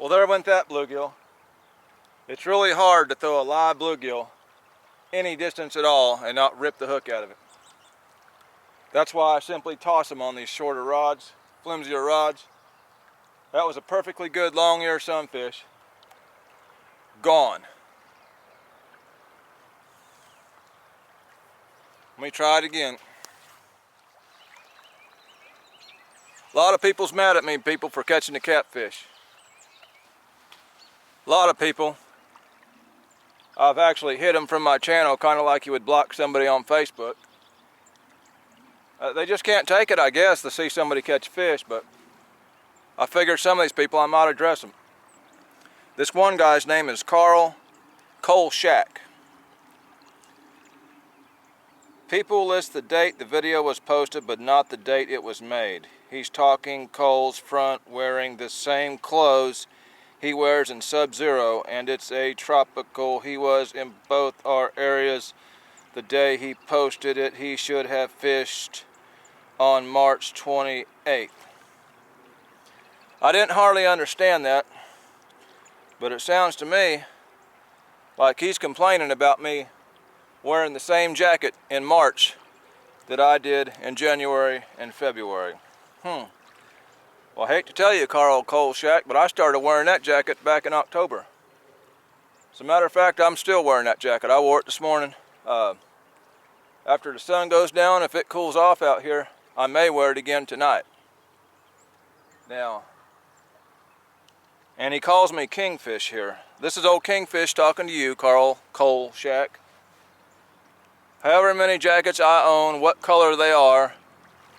Well, there went that bluegill. It's really hard to throw a live bluegill any distance at all and not rip the hook out of it. That's why I simply toss them on these shorter rods, flimsier rods. That was a perfectly good long-ear sunfish. Gone. Let me try it again. A lot of people's mad at me, people, for catching the catfish. A lot of people. I've actually hid them from my channel, kind of like you would block somebody on Facebook. They just can't take it, I guess, to see somebody catch fish, but I figured some of these people, I might address them. This one guy's name is Karl, Kolshack. People list the date the video was posted, but not the date it was made. He's talking Cole's front wearing the same clothes he wears in Sub-Zero, and it's a tropical. He was in both our areas the day he posted it. He should have fished on March 28th. I didn't hardly understand that, but it sounds to me like he's complaining about me wearing the same jacket in March that I did in January and February. Well, I hate to tell you, Karl Kolshack, but I started wearing that jacket back in October. As a matter of fact, I'm still wearing that jacket. I wore it this morning. After the sun goes down, if it cools off out here, I may wear it again tonight. Now, and he calls me Kingfish here. This is old Kingfish talking to you, Karl Kolshack. However many jackets I own, what color they are,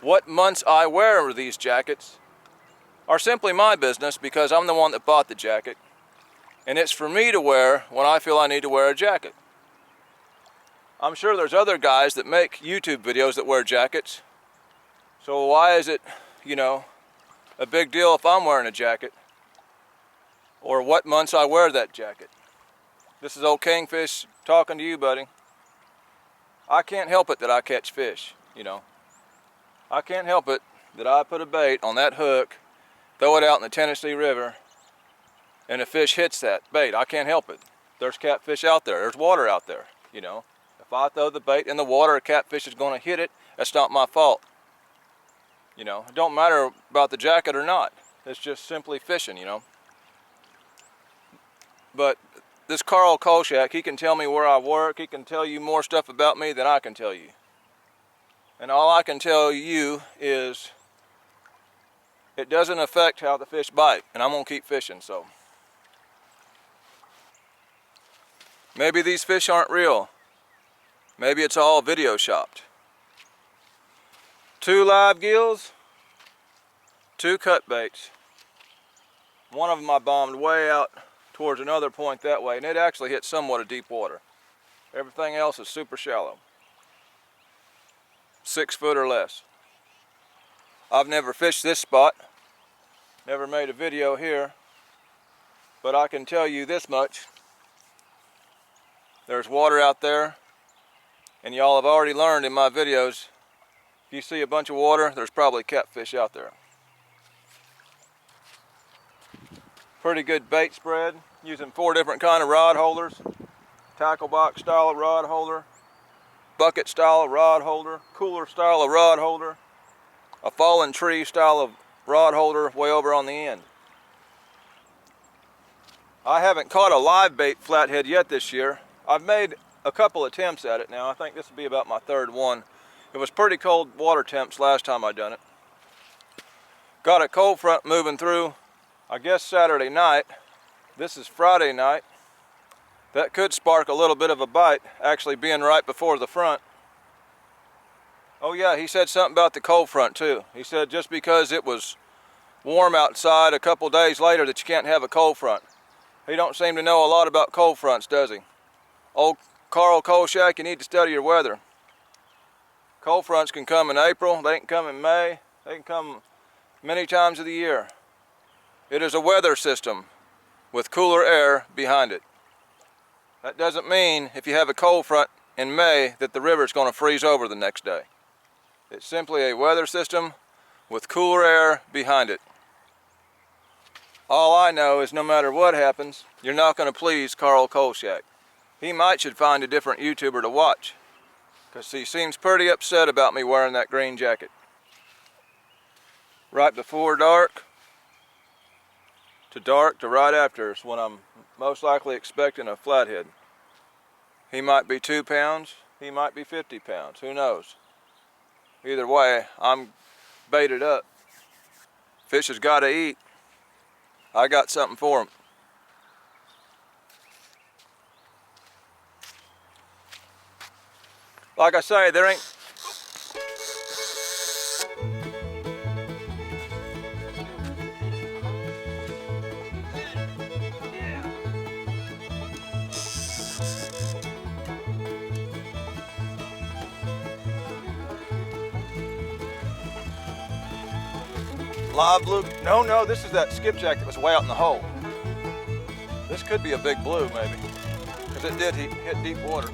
what months I wear these jackets, are simply my business, because I'm the one that bought the jacket. And it's for me to wear when I feel I need to wear a jacket. I'm sure there's other guys that make YouTube videos that wear jackets. So why is it, a big deal if I'm wearing a jacket? Or what months I wear that jacket? This is old Kingfish talking to you, buddy. I can't help it that I catch fish, I can't help it that I put a bait on that hook, throw it out in the Tennessee River, and a fish hits that bait. I can't help it. There's catfish out there. There's water out there, If I throw the bait in the water, a catfish is going to hit it. That's not my fault. It don't matter about the jacket or not. It's just simply fishing, But this Karl Kolshack, he can tell me where I work. He can tell you more stuff about me than I can tell you. And all I can tell you is it doesn't affect how the fish bite, and I'm going to keep fishing, so. Maybe these fish aren't real. Maybe it's all video shopped. 2 live gills, 2 cut baits. One of them I bombed way out towards another point that way, and it actually hit somewhat of deep water. Everything else is super shallow. 6 foot or less. I've never fished this spot, never made a video here, but I can tell you this much. There's water out there, and y'all have already learned in my videos, if you see a bunch of water, there's probably catfish out there. Pretty good bait spread, using 4 different kind of rod holders. Tackle box style of rod holder, bucket style of rod holder, cooler style of rod holder, a fallen tree style of rod holder way over on the end. I haven't caught a live bait flathead yet this year. I've made a couple attempts at it now. I think this will be about my 3rd one. It was pretty cold water temps last time I done it. Got a cold front moving through, I guess Saturday night. This is Friday night. That could spark a little bit of a bite, actually being right before the front. Oh yeah, he said something about the cold front too. He said just because it was warm outside a couple days later that you can't have a cold front. He don't seem to know a lot about cold fronts, does he? Old Karl Kolshack, you need to study your weather. Cold fronts can come in April, they can come in May, they can come many times of the year. It is a weather system with cooler air behind it. That doesn't mean if you have a cold front in May that the river is going to freeze over the next day. It's simply a weather system with cooler air behind it. All I know is no matter what happens, you're not going to please Karl Kolshack. He should find a different YouTuber to watch, because he seems pretty upset about me wearing that green jacket. Right before dark to right after is when I'm most likely expecting a flathead. He might be 2 pounds, he might be 50 pounds, who knows? Either way, I'm baited up. Fish has got to eat. I got something for him. Like I say, there ain't... Live blue? No, this is that skipjack that was way out in the hole. This could be a big blue, maybe, because it did hit deep water.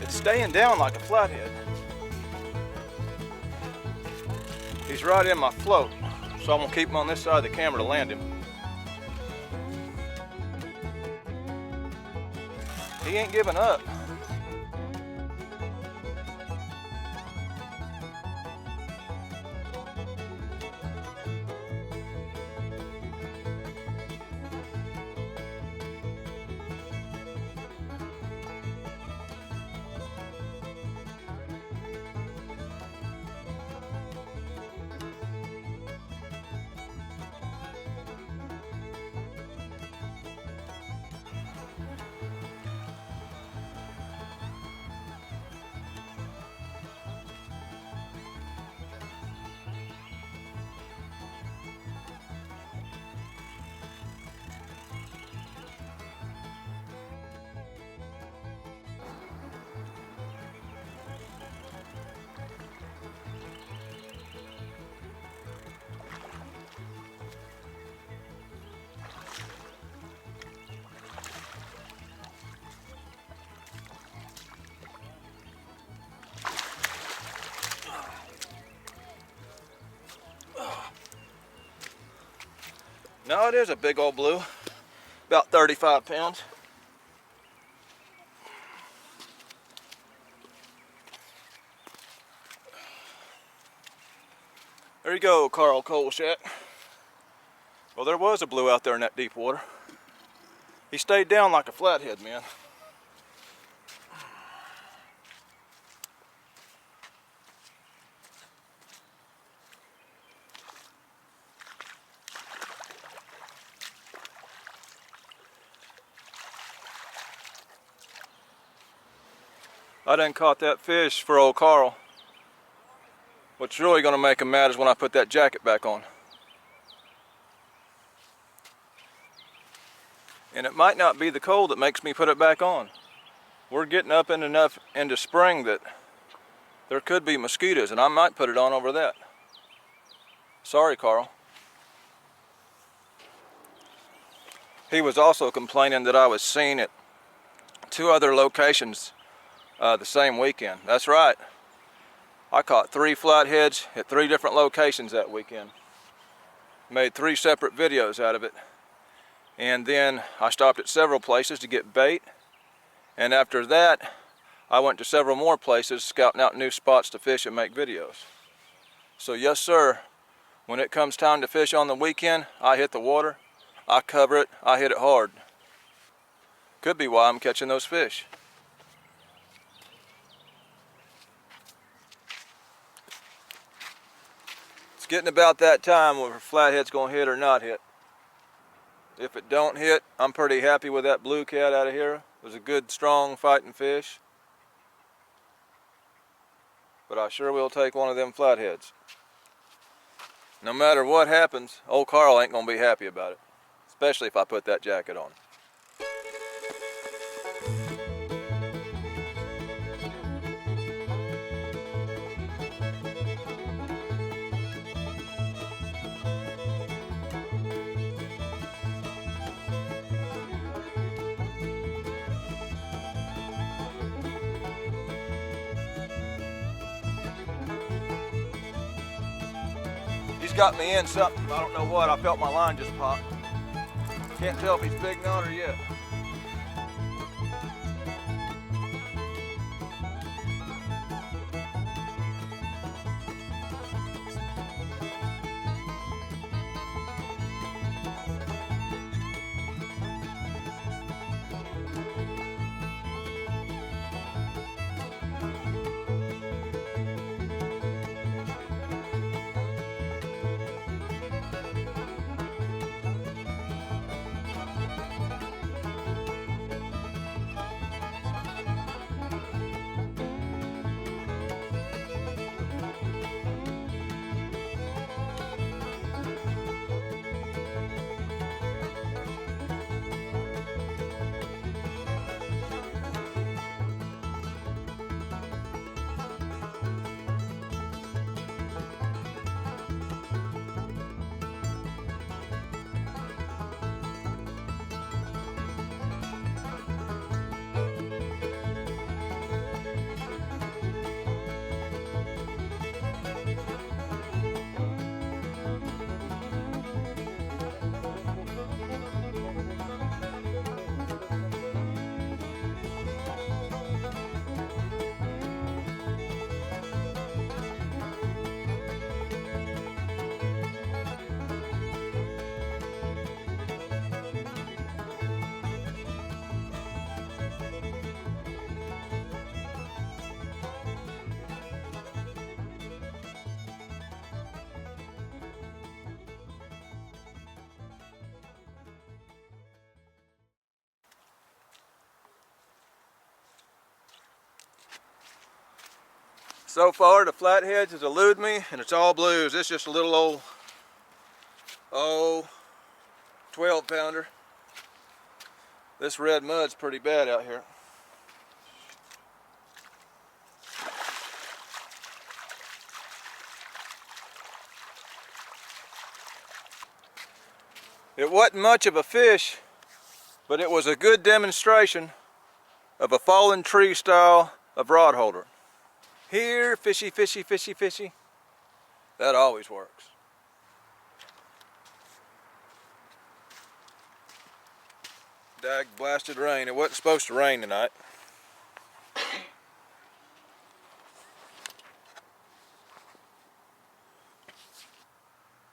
It's staying down like a flathead. He's right in my float, so I'm gonna keep him on this side of the camera to land him. He ain't giving up. No, it is a big old blue, about 35 pounds. There you go, Karl Kolshack. Well, there was a blue out there in that deep water. He stayed down like a flathead, man. I done caught that fish for old Karl. What's really gonna make him mad is when I put that jacket back on. And it might not be the cold that makes me put it back on. We're getting up in enough into spring that there could be mosquitoes, and I might put it on over that. Sorry, Carl. He was also complaining that I was seen at 2 other locations the same weekend. That's right. I caught 3 flatheads at 3 different locations that weekend. Made 3 separate videos out of it. And then I stopped at several places to get bait. And after that, I went to several more places scouting out new spots to fish and make videos. So yes sir, when it comes time to fish on the weekend, I hit the water, I cover it, I hit it hard. Could be why I'm catching those fish. It's getting about that time where flathead's gonna hit or not hit. If it don't hit, I'm pretty happy with that blue cat out of here. It was a good, strong fighting fish. But I sure will take one of them flatheads. No matter what happens, old Karl ain't gonna be happy about it. Especially if I put that jacket on. He's got me in something, I don't know what. I felt my line just pop. Can't tell if he's big knot or yet. So far the flatheads has eluded me and it's all blues. It's just a little old 12 pounder. This red mud's pretty bad out here. It wasn't much of a fish, but it was a good demonstration of a fallen tree style of rod holder. Here, fishy, fishy, fishy, fishy. That always works. Dag blasted rain. It wasn't supposed to rain tonight.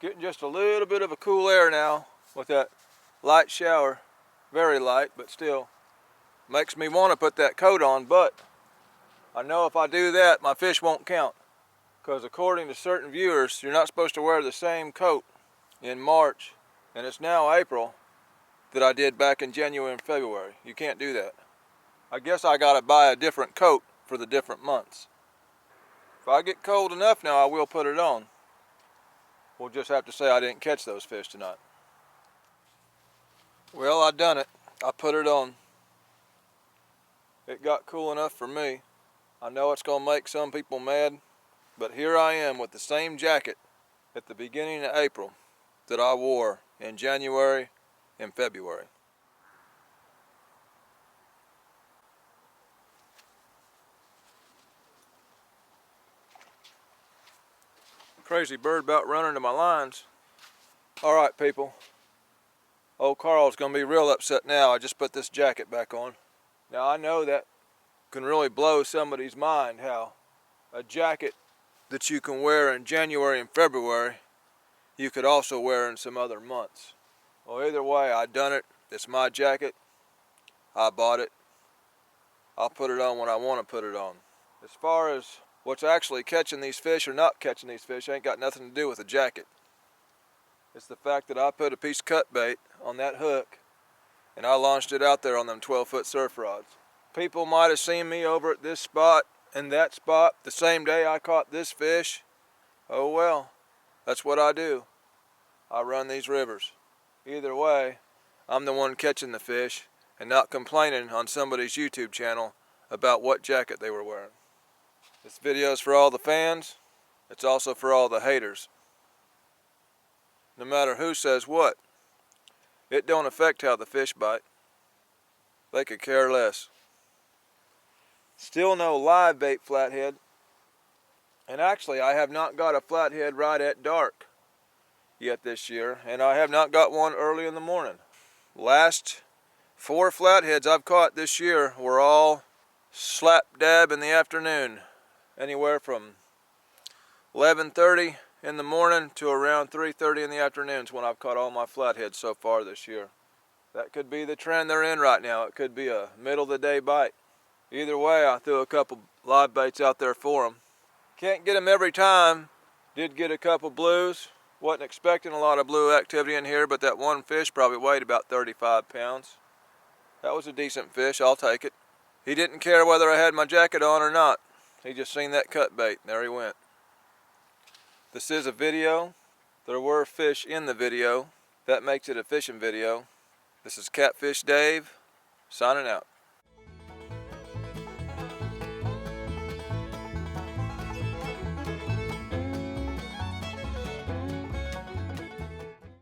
Getting just a little bit of a cool air now with that light shower. Very light, but still makes me want to put that coat on, but I know if I do that, my fish won't count. Because according to certain viewers, you're not supposed to wear the same coat in March, and it's now April, that I did back in January and February. You can't do that. I guess I gotta buy a different coat for the different months. If I get cold enough now, I will put it on. We'll just have to say I didn't catch those fish tonight. Well, I done it. I put it on. It got cool enough for me. I know it's gonna make some people mad, but here I am with the same jacket at the beginning of April that I wore in January and February. Crazy bird about running to my lines. Alright people, old Carl's gonna be real upset now. I just put this jacket back on. Now I know that can really blow somebody's mind, how a jacket that you can wear in January and February you could also wear in some other months. Well, either way, I done it. It's my jacket. I bought it. I'll put it on when I want to put it on. As far as what's actually catching these fish or not catching these fish ain't got nothing to do with the jacket. It's the fact that I put a piece of cut bait on that hook and I launched it out there on them 12-foot surf rods. People might have seen me over at this spot and that spot the same day I caught this fish. Oh well, that's what I do. I run these rivers. Either way, I'm the one catching the fish and not complaining on somebody's YouTube channel about what jacket they were wearing. This video is for all the fans. It's also for all the haters. No matter who says what, it don't affect how the fish bite. They could care less. Still no live bait flathead. And actually, I have not got a flathead right at dark yet this year, and I have not got one early in the morning. Last 4 flatheads I've caught this year were all slap dab in the afternoon, anywhere from 11:30 in the morning to around 3:30 in the afternoons when I've caught all my flatheads so far this year. That could be the trend they're in right now. It could be a middle of the day bite. Either way, I threw a couple live baits out there for them. Can't get them every time. Did get a couple blues. Wasn't expecting a lot of blue activity in here, but that one fish probably weighed about 35 pounds. That was a decent fish, I'll take it. He didn't care whether I had my jacket on or not. He just seen that cut bait, and there he went. This is a video. There were fish in the video. That makes it a fishing video. This is Catfish Dave, signing out.